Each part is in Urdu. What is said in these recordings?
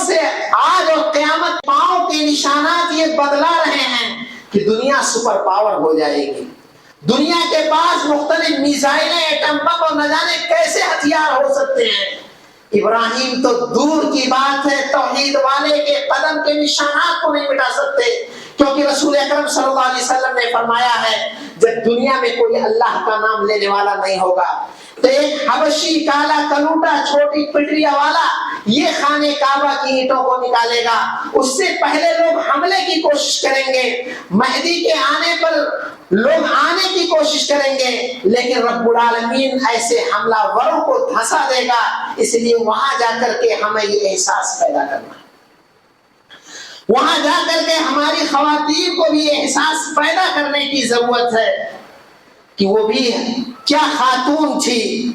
سے آج اور قیامت پاؤں کے نشانات یہ بدلا رہے ہیں کہ دنیا سپر پاور ہو جائے گی. دنیا کے پاس مختلف میزائلیں، ایٹم بم اور نہ جانے کیسے ہتھیار ہو سکتے ہیں. ابراہیم تو دور کی بات ہے، توحید والے کے قدم کے نشانات کو نہیں مٹا سکتے، کیونکہ رسول اکرم صلی اللہ علیہ وسلم نے فرمایا ہے جب دنیا میں کوئی اللہ کا نام لینے والا نہیں ہوگا تو ایک حبشی کالا کلوٹا چھوٹی پٹریا والا یہ خانہ کعبہ کی اینٹوں کو نکالے گا. اس سے پہلے لوگ حملے کی کوشش کریں گے، مہدی کے آنے پر لوگ آنے کی کوشش کریں گے، لیکن رب العالمین ایسے حملہ وروں کو دھنسا دے گا. اس لیے وہاں جا کر کے ہمیں یہ احساس پیدا کرنا ہے، وہاں جا کر کے ہماری خواتین کو بھی یہ احساس پیدا کرنے کی ضرورت ہے کہ وہ بھی کیا خاتون تھی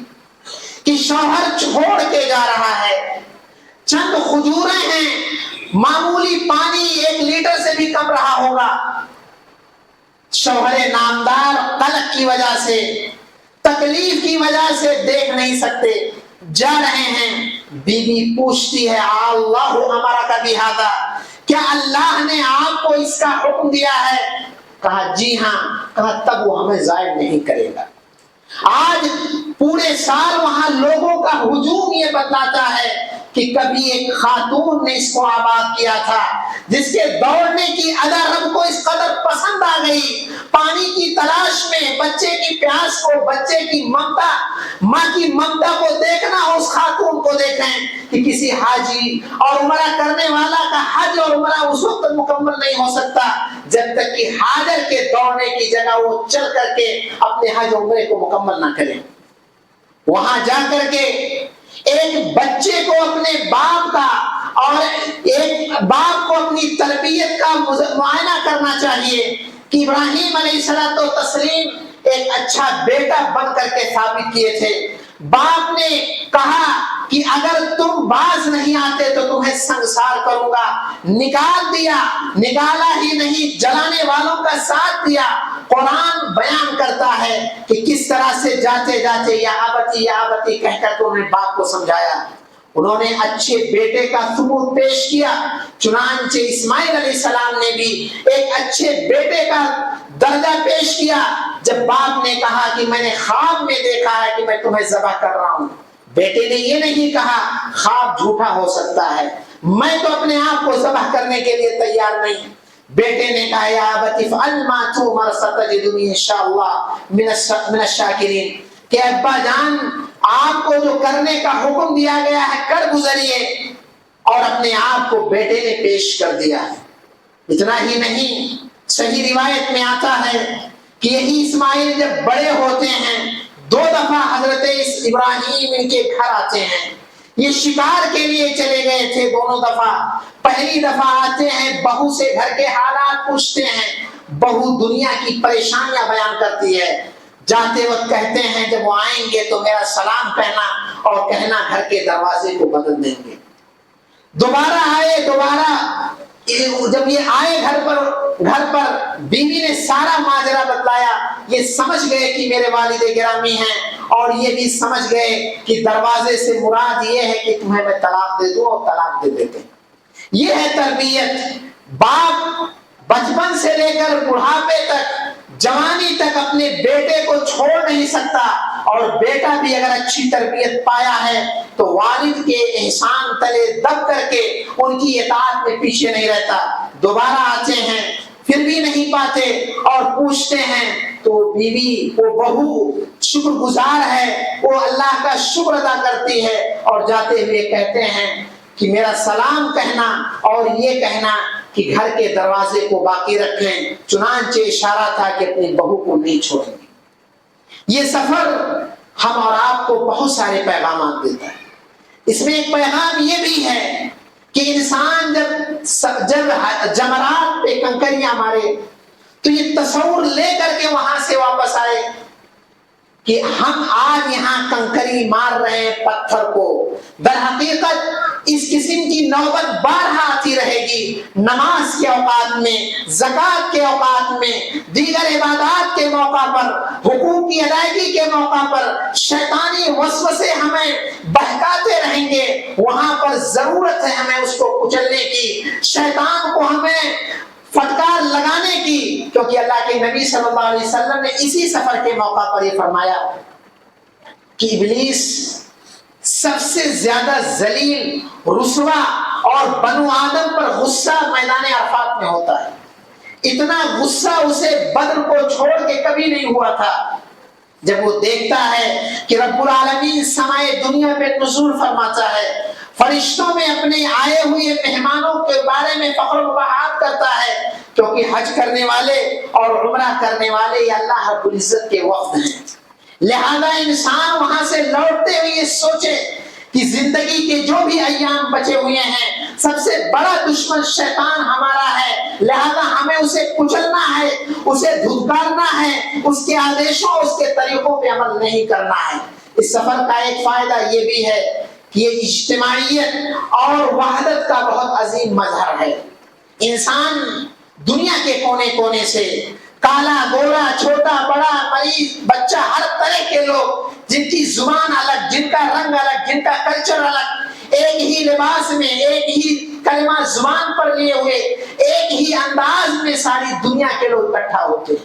کہ شوہر چھوڑ کے جا رہا ہے، چند کھجوریں ہیں، معمولی پانی 1 لیٹر سے بھی کم رہا ہوگا، شوہر نامدار قلق کی وجہ سے، تکلیف کی وجہ سے دیکھ نہیں سکتے، جا رہے ہیں. بیوی پوچھتی ہے اللہ ہمارا کا بہذا، کیا اللہ نے آپ کو اس کا حکم دیا ہے؟ کہا جی ہاں. کہا تب وہ ہمیں ضائع نہیں کرے گا. آج پورے سال وہاں لوگوں کا ہجوم یہ بتاتا ہے کہ کبھی ایک خاتون نے اس کو آباد کیا تھا جس کے دوڑنے کی ادا رب کو اس قدر پسند آ گئی، پانی کی تلاش میں، بچے کی پیاس کو، بچے کی ممتا، ماں کی ممتا کو دیکھنا. اس خاتون کو دیکھیں کہ کسی حاجی اور عمرہ کرنے والا کا حج اور عمرہ اس وقت مکمل نہیں ہو سکتا جب تک کہ حاجر کے دوڑنے کی جگہ وہ چل کر کے اپنے حج عمرے کو مکمل نہ کریں. وہاں جا کر کے ایک بچے کو اپنے باپ کا اور ایک باپ کو اپنی تربیت کا معائنہ کرنا چاہیے کہ ابراہیم علیہ الصلوۃ والتسلیم ایک اچھا بیٹا بن کر کے ثابت کیے تھے. باپ نے کہا کہ اگر تم باز نہیں آتے تو تمہیں سنگسار کروں گا. نکال دیا، نکالا ہی نہیں جلانے والوں کا ساتھ دیا. قرآن بیان کرتا ہے کہ کس طرح سے جاتے جاتے یا آبتی کہہ کر تو انہیں باپ کو سمجھایا. انہوں نے اچھے بیٹے کا ثبوت پیش کیا. چنانچہ اسماعیل علیہ السلام نے بھی ایک اچھے بیٹے کا درجہ پیش کیا. جب باپ نے کہا کہ میں نے خواب میں دیکھا ہے کہ میں تمہیں ذبح کر رہا ہوں، بیٹے نے یہ نہیں کہا خواب جھوٹا ہو سکتا ہے، میں تو اپنے آپ کو ذبح کرنے کے لیے تیار نہیں. بیٹے نے کہا یا ابت افعل ما تؤمر ستجدنی انشاءاللہ من الشاکرین، کہ ابا جان آپ کو جو کرنے کا حکم دیا گیا ہے کر گزریے. اور اپنے آپ کو بیٹے نے پیش کر دیا. اتنا ہی نہیں، صحیح روایت میں آتا ہے کہ یہی اسماعیل جب بڑے ہوتے ہیں 2 دفعہ حضرت ابراہیم ان کے گھر آتے ہیں. یہ شکار کے لیے چلے گئے تھے دونوں دفعہ. پہلی دفعہ آتے ہیں، بہو سے گھر کے حالات پوچھتے ہیں. بہو دنیا کی پریشانیاں بیان کرتی ہے. جاتے وقت کہتے ہیں جب وہ آئیں گے تو میرا سلام کہنا اور کہنا گھر کے دروازے کو بدل دیں گے. دوبارہ آئے، دوبارہ جب یہ آئے گھر پر بیوی نے سارا ماجرا بتلایا. یہ سمجھ گئے کہ میرے والد گرامی ہیں اور یہ بھی سمجھ گئے کہ دروازے سے مراد یہ ہے کہ تمہیں میں طلاق دے دوں، اور طلاق دے دیتے. یہ ہے تربیت. باپ بچپن سے لے کر بڑھاپے تک، جوانی تک اپنے بیٹے کو چھوڑ نہیں سکتا، اور بیٹا بھی اگر اچھی تربیت پایا ہے تو والد کے احسان تلے دب کر کے ان کی اطاعت میں پیچھے نہیں رہتا. دوبارہ آتے ہیں پھر بھی نہیں پاتے اور پوچھتے ہیں تو بیوی، وہ بہو شکر گزار ہے، وہ اللہ کا شکر ادا کرتی ہے اور جاتے ہوئے کہتے ہیں کہ میرا سلام کہنا اور یہ کہنا کہ گھر کے دروازے کو باقی رکھیں. چنانچہ اشارہ تھا کہ اپنی بہو کو نہیں چھوڑیں گے. یہ سفر ہم اور آپ کو بہت سارے پیغامات دیتا ہے. اس میں ایک پیغام یہ بھی ہے کہ انسان جب جمرات پہ کنکریاں مارے تو یہ تصور لے کر کے وہاں سے واپس آئے کہ ہم آج یہاں کنکری مار رہے ہیں پتھر کو. در حقیقت اس قسم کی نوبت بارہا آتی رہے گی. نماز کے اوقات میں، زکوٰۃ کے اوقات میں، دیگر عبادات کے موقع پر، حقوق کی ادائیگی کے موقع پر شیطانی وسوسے ہمیں بہکاتے رہیں گے. وہاں پر ضرورت ہے ہمیں اس کو نبی صلی اللہ علیہ وسلم نے اسی سفر کے موقع پر یہ فرمایا کہ ابلیس سب سے زیادہ ذلیل، رسوا اور بنو آدم پر غصہ میدان عرفات میں ہوتا ہے۔ اتنا غصہ اسے بدر کو چھوڑ کے کبھی نہیں ہوا تھا جب وہ دیکھتا ہے کہ رب العالمین سمائے دنیا پہ نزول فرماتا ہے، فرشتوں میں اپنے آئے ہوئے مہمانوں کے بارے میں فخر و بہار کرتا ہے، کیونکہ حج کرنے والے اور عمرہ کرنے والے یہ اللہ رب العزت کے وفد ہیں۔ لہذا انسان وہاں سے لوٹتے ہوئے یہ سوچے کہ زندگی کے جو بھی ایام بچے ہوئے ہیں سب سے بڑا دشمن شیطان ہمارا ہے، لہذا ہمیں اسے کچلنا ہے، اسے دھتکارنا ہے، اس کے آدیشوں اس کے طریقوں پہ عمل نہیں کرنا ہے۔ اس سفر کا ایک فائدہ یہ بھی ہے کہ یہ اجتماعیت اور وحدت کا بہت عظیم مظہر ہے۔ انسان دنیا کے کونے کونے سے، کالا گورا، چھوٹا بڑا، مریض بچہ، ہر طرح کے لوگ جن کی زبان الگ، جن کا رنگ الگ، جن کا کلچر الگ، ایک ہی لباس میں، ایک ہی کلمہ زبان پر لیے ہوئے، ایک ہی انداز میں ساری دنیا کے لوگ اکٹھا ہوتے ہیں،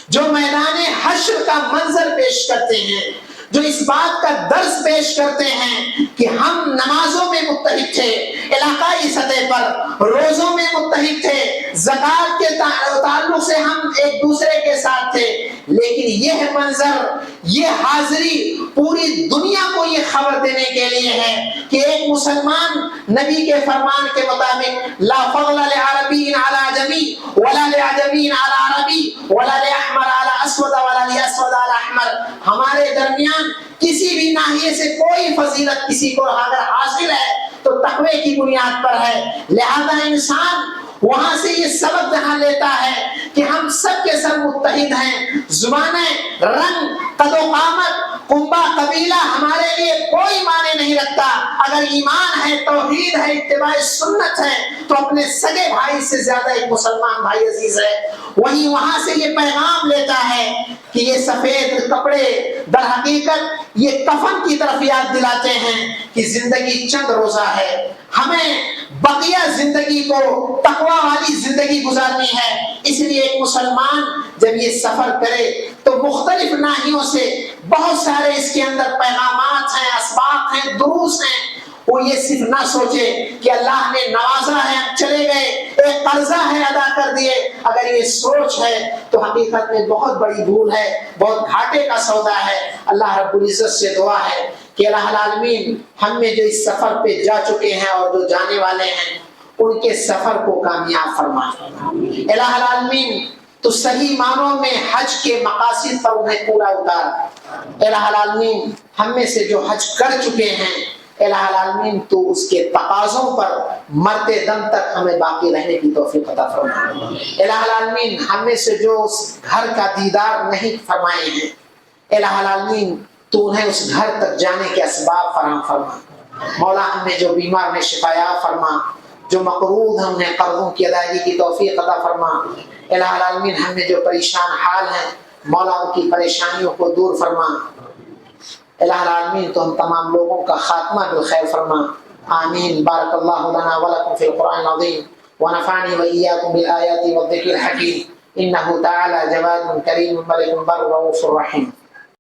جو میدان حشر کا منظر پیش کرتے ہیں، جو اس بات کا درس پیش کرتے ہیں کہ ہم نمازوں میں متحد تھے، علاقائی سطح پر روزوں میں متحد تھے، زکوٰۃ کے تعلق سے ہم ایک دوسرے کے ساتھ تھے، لیکن یہ منظر، یہ حاضری پوری دنیا کو یہ خبر دینے کے لیے ہے کہ ایک مسلمان نبی کے فرمان کے مطابق لا فضل لعربی علی عجمی ولا لعجمی علی عربی ولا لاحمر علی اسود ولا لاسود علی احمر، ہمارے درمیان کسی بھی ناحیے سے کوئی فضیلت کسی کو اگر حاصل ہے تو تقوی کی بنیاد پر ہے۔ لہذا انسان وہاں سے یہ سبق جہاں لیتا ہے کہ ہم سب کے سب متحد ہیں، زبانیں، رنگ، قد و قامت، کنبہ، قبیلہ ہمارے لیے کوئی معنی نہیں رکھتا۔ اگر ایمان ہے، توحید ہے، اتباع سنت ہے تو اپنے سگے بھائی سے زیادہ ایک مسلمان بھائی عزیز ہے۔ وہیں وہاں سے یہ پیغام لیتا ہے کہ یہ سفید کپڑے در حقیقت یہ کفن کی طرف یاد دلاتے ہیں کہ زندگی چند روزہ ہے، ہمیں بقیہ زندگی کو تقوی والی زندگی گزارنی ہے۔ اس لیے ایک مسلمان جب یہ سفر کرے تو مختلف ناحیوں سے بہت سارے اس کے اندر پیغامات ہیں، اسباق ہیں، دروس ہیں، وہ یہ صرف نہ سوچے کہ اللہ نے نوازا ہے چلے گئے، ایک قرضہ ہے ادا کر دیے۔ اگر یہ سوچ ہے تو حقیقت میں بہت بڑی بھول ہے، بہت گھاٹے کا سودا ہے۔ اللہ رب العزت سے دعا ہے کہ الہ العالمین ہم میں جو اس سفر پہ جا چکے ہیں اور جو جانے والے ہیں ان کے سفر کو کامیاب فرما۔ الہ العالمین تو صحیح معنوں میں حج کے مقاصد پر انہیں پورا اتار۔ الہ العالمین ہم میں سے جو حج کر چکے ہیں، الہ العالمین تو اس کے تقاضوں پر مرتے دم تک ہمیں باقی رہنے کی توفیق عطا فرما۔ الہ العالمین ہم میں سے جو اس گھر کا دیدار نہیں فرمائے ہیں، الہ العالمین تو انہیں اس گھر تک جانے کے اسباب فراہم فرما۔ مولا ہم میں جو بیمار ہیں شفا یاب فرما، جو مقروض ہیں انہیں قرضوں کی ادائیگی کی توفیق عطا فرما۔ الہ العالمین ہم میں جو پریشان حال ہیں مولا ان کی پریشانیوں کو دور فرما۔ الہ العالمین تو ہم تمام لوگوں کا خاتمہ بالخیر فرما۔ آمین۔ بارک اللہ لنا ولکم فی القرآن العظیم ونفعنی وإیاکم بالآیات والذکر الحکیم، انہ تعالی جواد کریم ملک بر رؤوف رحیم۔